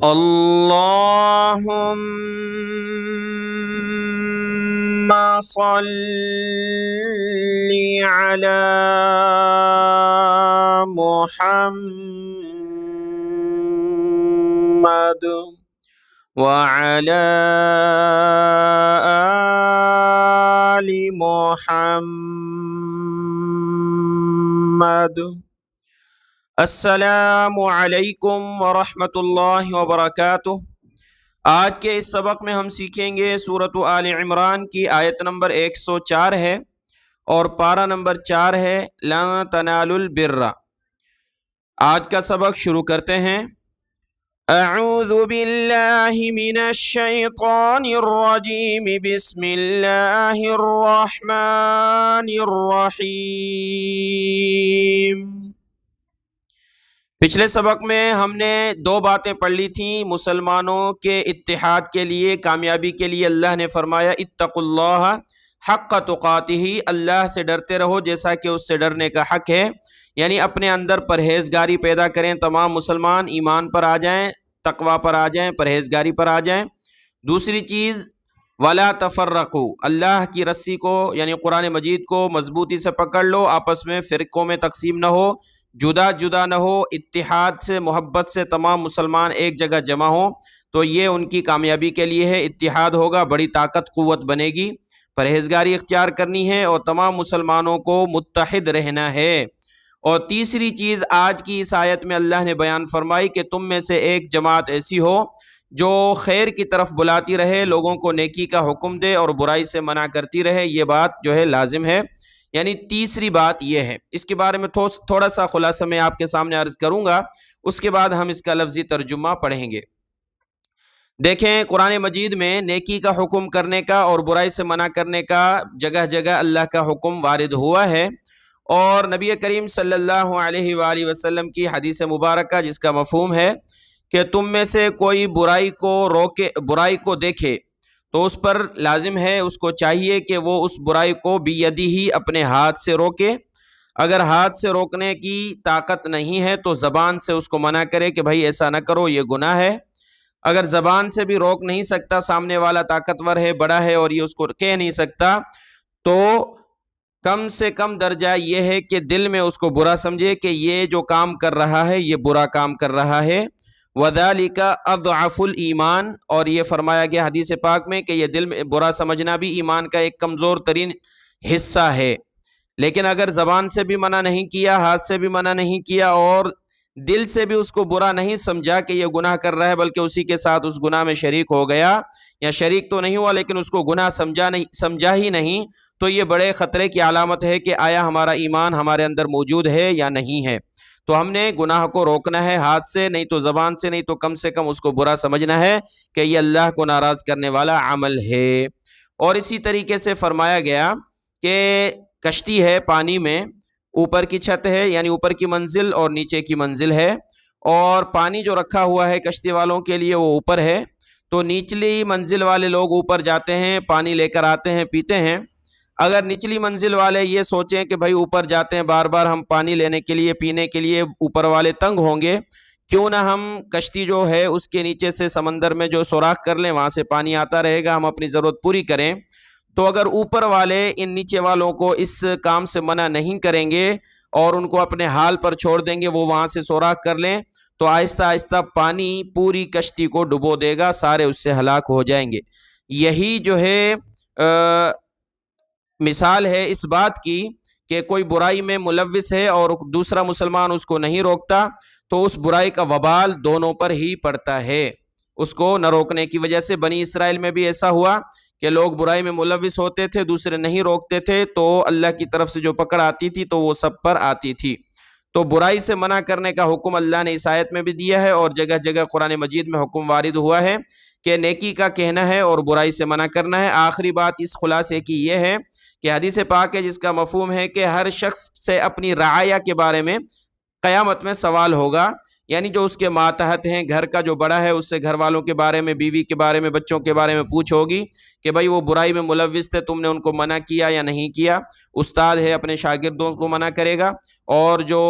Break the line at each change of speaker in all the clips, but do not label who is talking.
اللهم صل على محمد وعلى آل محمد۔ السلام علیکم ورحمۃ اللہ وبرکاتہ۔ آج کے اس سبق میں ہم سیکھیں گے سورۃ آل عمران کی آیت نمبر 104 ہے اور پارہ نمبر 4 ہے لن تنالوا البر۔ آج کا سبق شروع کرتے ہیں۔ اعوذ باللہ من الشیطان الرجیم، بسم اللہ الرحمن الرحیم۔ پچھلے سبق میں ہم نے دو باتیں پڑھ لی تھیں۔ مسلمانوں کے اتحاد کے لیے، کامیابی کے لیے اللہ نے فرمایا اتقوا اللہ حق تقاتہ، اللہ سے ڈرتے رہو جیسا کہ اس سے ڈرنے کا حق ہے، یعنی اپنے اندر پرہیزگاری پیدا کریں۔ تمام مسلمان ایمان پر آ جائیں، تقوی پر آ جائیں، پرہیزگاری پر آ جائیں۔ دوسری چیز ولا تفرقوا، اللہ کی رسی کو یعنی قرآن مجید کو مضبوطی سے پکڑ لو، آپس میں فرقوں میں تقسیم نہ ہو، جدا جدا نہ ہو، اتحاد سے محبت سے تمام مسلمان ایک جگہ جمع ہوں، تو یہ ان کی کامیابی کے لیے ہے۔ اتحاد ہوگا، بڑی طاقت قوت بنے گی۔ پرہیزگاری اختیار کرنی ہے اور تمام مسلمانوں کو متحد رہنا ہے۔ اور تیسری چیز آج کی اس آیت میں اللہ نے بیان فرمائی کہ تم میں سے ایک جماعت ایسی ہو جو خیر کی طرف بلاتی رہے، لوگوں کو نیکی کا حکم دے اور برائی سے منع کرتی رہے۔ یہ بات جو ہے لازم ہے، یعنی تیسری بات یہ ہے۔ اس کے بارے میں تھوڑا سا خلاصہ میں آپ کے سامنے عرض کروں گا، اس کے بعد ہم اس کا لفظی ترجمہ پڑھیں گے۔ دیکھیں، قرآن مجید میں نیکی کا حکم کرنے کا اور برائی سے منع کرنے کا جگہ جگہ اللہ کا حکم وارد ہوا ہے، اور نبی کریم صلی اللہ علیہ وآلہ وسلم کی حدیث مبارکہ جس کا مفہوم ہے کہ تم میں سے کوئی برائی کو دیکھے تو اس پر لازم ہے، اس کو چاہیے کہ وہ اس برائی کو بیدی ہی اپنے ہاتھ سے روکے۔ اگر ہاتھ سے روکنے کی طاقت نہیں ہے تو زبان سے اس کو منع کرے کہ بھائی ایسا نہ کرو، یہ گناہ ہے۔ اگر زبان سے بھی روک نہیں سکتا، سامنے والا طاقتور ہے، بڑا ہے اور یہ اس کو کہہ نہیں سکتا، تو کم سے کم درجہ یہ ہے کہ دل میں اس کو برا سمجھے کہ یہ جو کام کر رہا ہے یہ برا کام کر رہا ہے۔ وَذَلِكَ أَضْعَفُ الْإِيمَانِ، اور یہ فرمایا گیا حدیث پاک میں کہ یہ دل میں برا سمجھنا بھی ایمان کا ایک کمزور ترین حصہ ہے۔ لیکن اگر زبان سے بھی منع نہیں کیا، ہاتھ سے بھی منع نہیں کیا اور دل سے بھی اس کو برا نہیں سمجھا کہ یہ گناہ کر رہا ہے، بلکہ اسی کے ساتھ اس گناہ میں شریک ہو گیا، یا شریک تو نہیں ہوا لیکن اس کو گناہ سمجھا ہی نہیں، تو یہ بڑے خطرے کی علامت ہے کہ آیا ہمارا ایمان ہمارے اندر موجود ہے یا نہیں ہے۔ تو ہم نے گناہ کو روکنا ہے، ہاتھ سے نہیں تو زبان سے نہیں تو کم سے کم اس کو برا سمجھنا ہے کہ یہ اللہ کو ناراض کرنے والا عمل ہے۔ اور اسی طریقے سے فرمایا گیا کہ کشتی ہے پانی میں، اوپر کی چھت ہے یعنی اوپر کی منزل اور نیچے کی منزل ہے، اور پانی جو رکھا ہوا ہے کشتی والوں کے لیے وہ اوپر ہے، تو نچلی منزل والے لوگ اوپر جاتے ہیں، پانی لے کر آتے ہیں، پیتے ہیں۔ اگر نچلی منزل والے یہ سوچیں کہ بھائی اوپر جاتے ہیں بار بار ہم پانی لینے کے لیے، پینے کے لیے، اوپر والے تنگ ہوں گے، کیوں نہ ہم کشتی جو ہے اس کے نیچے سے سمندر میں جو سوراخ کر لیں، وہاں سے پانی آتا رہے گا، ہم اپنی ضرورت پوری کریں۔ تو اگر اوپر والے ان نیچے والوں کو اس کام سے منع نہیں کریں گے اور ان کو اپنے حال پر چھوڑ دیں گے، وہ وہاں سے سوراخ کر لیں، تو آہستہ آہستہ پانی پوری کشتی کو ڈبو دے گا، سارے اس سے ہلاک ہو جائیں گے۔ یہی جو ہے مثال ہے اس بات کی کہ کوئی برائی میں ملوث ہے اور دوسرا مسلمان اس کو نہیں روکتا، تو اس برائی کا وبال دونوں پر ہی پڑتا ہے۔ اس کو نہ روکنے کی وجہ سے بنی اسرائیل میں بھی ایسا ہوا کہ لوگ برائی میں ملوث ہوتے تھے، دوسرے نہیں روکتے تھے، تو اللہ کی طرف سے جو پکڑ آتی تھی تو وہ سب پر آتی تھی۔ تو برائی سے منع کرنے کا حکم اللہ نے اس آیت میں بھی دیا ہے، اور جگہ جگہ قرآن مجید میں حکم وارد ہوا ہے کہ نیکی کا کہنا ہے اور برائی سے منع کرنا ہے۔ آخری بات اس خلاصے کی یہ ہے کہ حدیث پاک ہے جس کا مفہوم ہے کہ ہر شخص سے اپنی رعایا کے بارے میں قیامت میں سوال ہوگا، یعنی جو اس کے ماتحت ہیں، گھر کا جو بڑا ہے اس سے گھر والوں کے بارے میں، بیوی کے بارے میں، بچوں کے بارے میں پوچھ ہوگی کہ بھائی وہ برائی میں ملوث تھے، تم نے ان کو منع کیا یا نہیں کیا۔ استاد ہے اپنے شاگردوں کو منع کرے گا، اور جو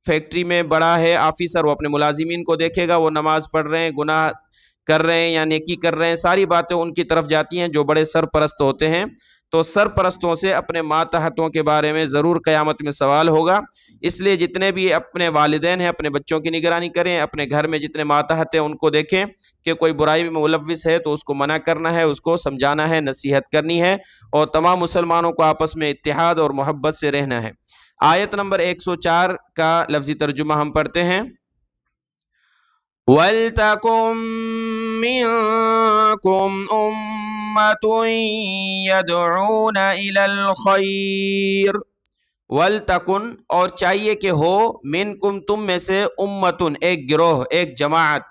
فیکٹری میں بڑا ہے آفیسر، وہ اپنے ملازمین کو دیکھے گا وہ نماز پڑھ رہے ہیں، گناہ کر رہے ہیں یا نیکی کر رہے ہیں، ساری باتیں ان کی طرف جاتی ہیں جو بڑے سرپرست ہوتے ہیں۔ تو سرپرستوں سے اپنے ماتحتوں کے بارے میں ضرور قیامت میں سوال ہوگا۔ اس لیے جتنے بھی اپنے والدین ہیں اپنے بچوں کی نگرانی کریں، اپنے گھر میں جتنے ماتحت ہیں ان کو دیکھیں کہ کوئی برائی میں ملوث ہے تو اس کو منع کرنا ہے، اس کو سمجھانا ہے، نصیحت کرنی ہے، اور تمام مسلمانوں کو آپس میں اتحاد اور محبت سے رہنا ہے۔ آیت نمبر 104 کا لفظی ترجمہ ہم پڑھتے ہیں۔ وَلْتَكُن مِّنكُمْ أُمَّةٌ يَدْعُونَ إِلَى الْخَيْرِ، وَلْتَكُن اور چاہیے کہ ہو، مِنكُم تم میں سے، أُمَّةٌ ایک گروہ، ایک جماعت،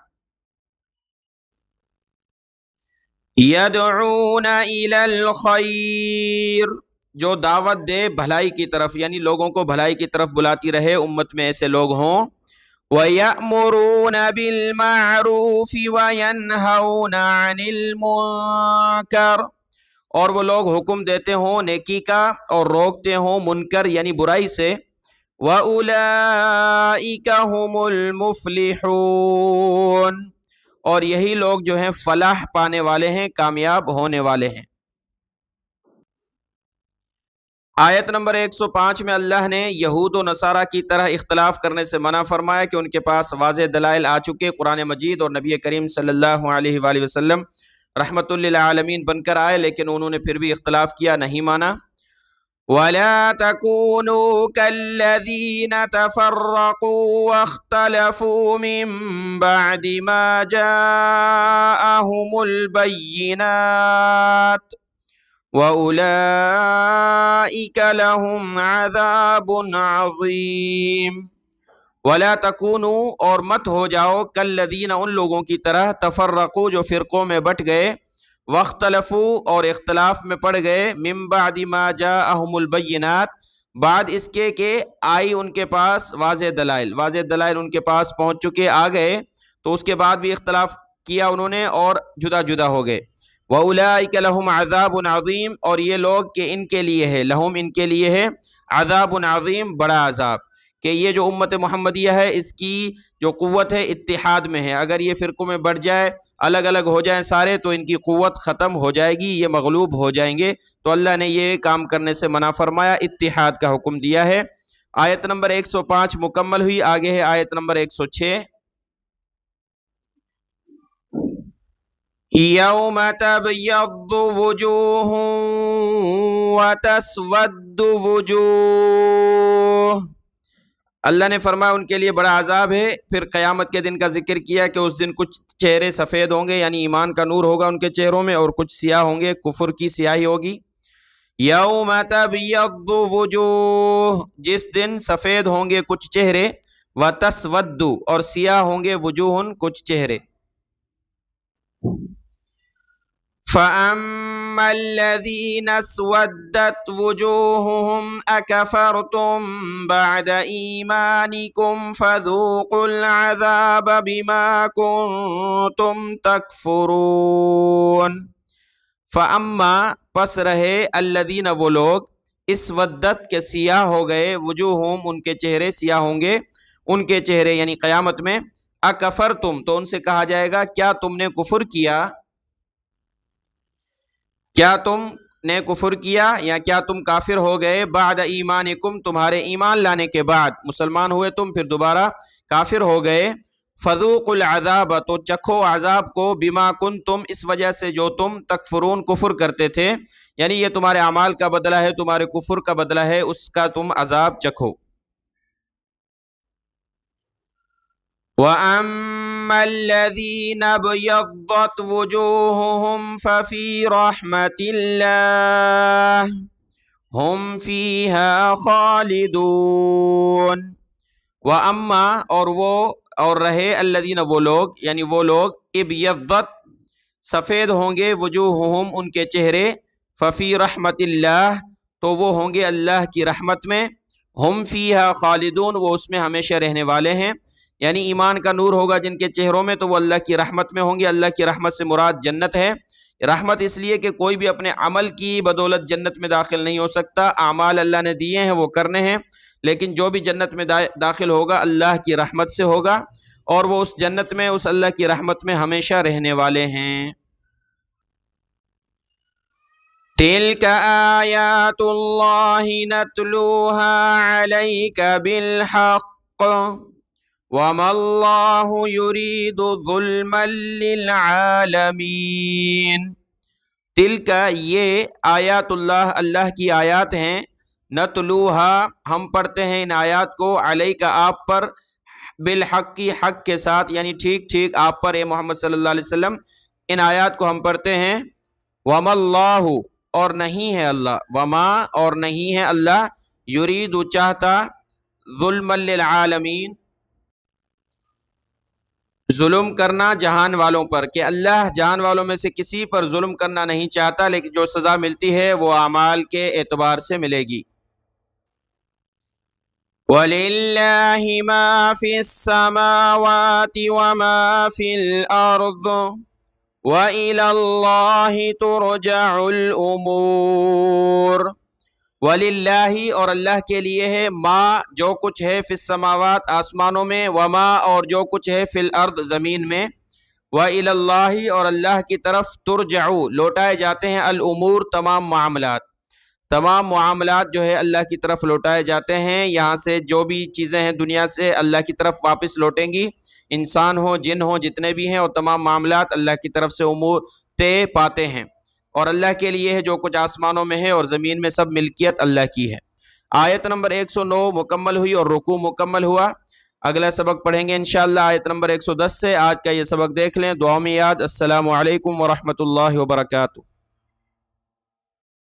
يَدْعُونَ إِلَى الْخَيْرِ جو دعوت دے بھلائی کی طرف، یعنی لوگوں کو بھلائی کی طرف بلاتی رہے، امت میں ایسے لوگ ہوں۔ وَيَأْمُرُونَ بِالْمَعْرُوفِ وَيَنْهَوْنَ عَنِ الْمُنكَرِ اور وہ لوگ حکم دیتے ہوں نیکی کا اور روکتے ہوں منکر یعنی برائی سے۔ وَأُولَئِكَ هُمُ الْمُفْلِحُونَ اور یہی لوگ جو ہیں فلاح پانے والے ہیں، کامیاب ہونے والے ہیں۔ آیت نمبر 105 میں اللہ نے یہود و نصارہ کی طرح اختلاف کرنے سے منع فرمایا کہ ان کے پاس واضح دلائل آ چکے، قرآن مجید اور نبی کریم صلی اللہ علیہ وآلہ وسلم رحمت للعالمین بن کر آئے، لیکن انہوں نے پھر بھی اختلاف کیا، نہیں مانا۔ وَلَا تَكُونُوا كَالَّذِينَ تَفَرَّقُوا وَاخْتَلَفُوا مِن بَعْدِ مَا جَاءَهُمُ الْبَيِّنَاتُ وَأُولَئِكَ لَهُمْ عَذَابٌ عَظِيمٌ۔ وَلَا تَكُونُوا اور مت ہو جاؤ، کالذین ان لوگوں کی طرح، تفرقوا جو فرقوں میں بٹ گئے، واختلفوا اور اختلاف میں پڑ گئے، من بعد ما جاءہم البینات بعد اس کے کہ آئی ان کے پاس واضح دلائل، واضح دلائل ان کے پاس پہنچ چکے، آ گئے، تو اس کے بعد بھی اختلاف کیا انہوں نے اور جدا جدا ہو گئے۔ وَأُولَئِكَ لَهُمْ عَذَابٌ عَظِيمٌ اور یہ لوگ کہ ان کے لیے ہے، لہم ان کے لیے ہے، عذاب عظیم بڑا عذاب، کہ یہ جو امت محمدیہ ہے اس کی جو قوت ہے اتحاد میں ہے، اگر یہ فرقوں میں بڑھ جائے، الگ الگ ہو جائیں سارے، تو ان کی قوت ختم ہو جائے گی، یہ مغلوب ہو جائیں گے، تو اللہ نے یہ کام کرنے سے منع فرمایا، اتحاد کا حکم دیا ہے۔ آیت نمبر 105 مکمل ہوئی، آگے ہے آیت نمبر 106۔ یوم تبیض وجوہ وتسود وجوہ، اللہ نے فرمایا ان کے لیے بڑا عذاب ہے، پھر قیامت کے دن کا ذکر کیا کہ اس دن کچھ چہرے سفید ہوں گے، یعنی ایمان کا نور ہوگا ان کے چہروں میں، اور کچھ سیاہ ہوں گے، کفر کی سیاہی ہوگی۔ یوم تبیض وجوہ جس دن سفید ہوں گے کچھ چہرے، وتسود اور سیاہ ہوں گے، وجوہ کچھ چہرے۔ فَأَمَّا الَّذِينَ اسْوَدَّتْ وُجُوهُهُمْ أَكَفَرْتُمْ بَعْدَ إِيمَانِكُمْ فَذُوقُوا الْعَذَابَ بِمَا كُنْتُمْ تَكْفُرُونَ۔ فَأَمَّا پس رہے، الَّذِينَ وہ لوگ، اسودت کے سیاہ ہو گئے، وجوہہم ان کے چہرے سیاہ ہوں گے، ان کے چہرے یعنی قیامت میں، اکفرتم تو ان سے کہا جائے گا کیا تم نے کفر کیا، کیا تم نے کفر کیا یا کیا تم کافر ہو گئے، بعد ایمانکم تمہارے ایمان لانے کے بعد، مسلمان ہوئے تم پھر دوبارہ کافر ہو گئے، فذوقوا العذاب تو چکھو عذاب کو، بما کنتم اس وجہ سے جو تم تکفرون کفر کرتے تھے، یعنی یہ تمہارے اعمال کا بدلہ ہے، تمہارے کفر کا بدلہ ہے، اس کا تم عذاب چکھو۔ وَأَمَّا الَّذِينَ ابْيَضَّتْ وُجُوهُهُمْ فَفِي رَحْمَةِ اللَّهِ هُمْ فِيهَا خَالِدُونَ۔ وَأَمَّا اور رہے، الَّذِينَ وہ لوگ، یعنی وہ لوگ، ابیضت سفید ہوں گے، وجوہہم ان کے چہرے، ففی رحمت اللہ تو وہ ہوں گے اللہ کی رحمت میں، ہم فیہا خالدون وہ اس میں ہمیشہ رہنے والے ہیں، یعنی ایمان کا نور ہوگا جن کے چہروں میں تو وہ اللہ کی رحمت میں ہوں گے۔ اللہ کی رحمت سے مراد جنت ہے، رحمت اس لیے کہ کوئی بھی اپنے عمل کی بدولت جنت میں داخل نہیں ہو سکتا، اعمال اللہ نے دیے ہیں وہ کرنے ہیں، لیکن جو بھی جنت میں داخل ہوگا اللہ کی رحمت سے ہوگا، اور وہ اس جنت میں اس اللہ کی رحمت میں ہمیشہ رہنے والے ہیں۔ تِلْكَ آیات اللہ نتلوها علیک بالحق وَمَا اللَّهُ يُرِيدُ ظُلْمًا لِّلْعَالَمِينَ۔ تِلْکَ یہ آیات اللہ، اللہ کی آیات ہیں، نتلوہا ہم پڑھتے ہیں ان آیات کو، علیک آپ پر، بالحق کی حق کے ساتھ، یعنی ٹھیک ٹھیک آپ پر اے محمد صلی اللہ علیہ وسلم ان آیات کو ہم پڑھتے ہیں۔ وَمَا اللَّهُ اور نہیں ہے اللہ، وما اور نہیں ہے اللہ، یرید چاہتا، ظلم للعالمین ظلم کرنا جہان والوں پر، کہ اللہ جہان والوں میں سے کسی پر ظلم کرنا نہیں چاہتا، لیکن جو سزا ملتی ہے وہ اعمال کے اعتبار سے ملے گی۔ وَلِلَّهِ مَا فِي السَّمَاوَاتِ وَمَا فِي الْأَرْضِ وَإِلَى اللَّهِ تُرْجَعُ الْأُمُورُ۔ وَلِلَّهِ اور اللہ کے لیے ہے، ما جو کچھ ہے، فی السماوات آسمانوں میں، وما اور جو کچھ ہے، فی الارض زمین میں، وَإِلَى اللَّهِ اور اللہ کی طرف، ترجع لوٹائے جاتے ہیں، الامور تمام معاملات، تمام معاملات جو ہے اللہ کی طرف لوٹائے جاتے ہیں۔ یہاں سے جو بھی چیزیں ہیں دنیا سے اللہ کی طرف واپس لوٹیں گی، انسان ہو جن ہو جتنے بھی ہیں، اور تمام معاملات اللہ کی طرف سے امور پاتے ہیں، اور اللہ کے لیے ہے جو کچھ آسمانوں میں ہے اور زمین میں، سب ملکیت اللہ کی ہے۔ آیت نمبر 109 مکمل ہوئی اور رکوع مکمل ہوا۔ اگلا سبق پڑھیں گے انشاءاللہ آیت نمبر 110 سے۔ آج کا یہ سبق دیکھ لیں، دعاؤں میں یاد۔ السلام علیکم ورحمۃ اللہ وبرکاتہ۔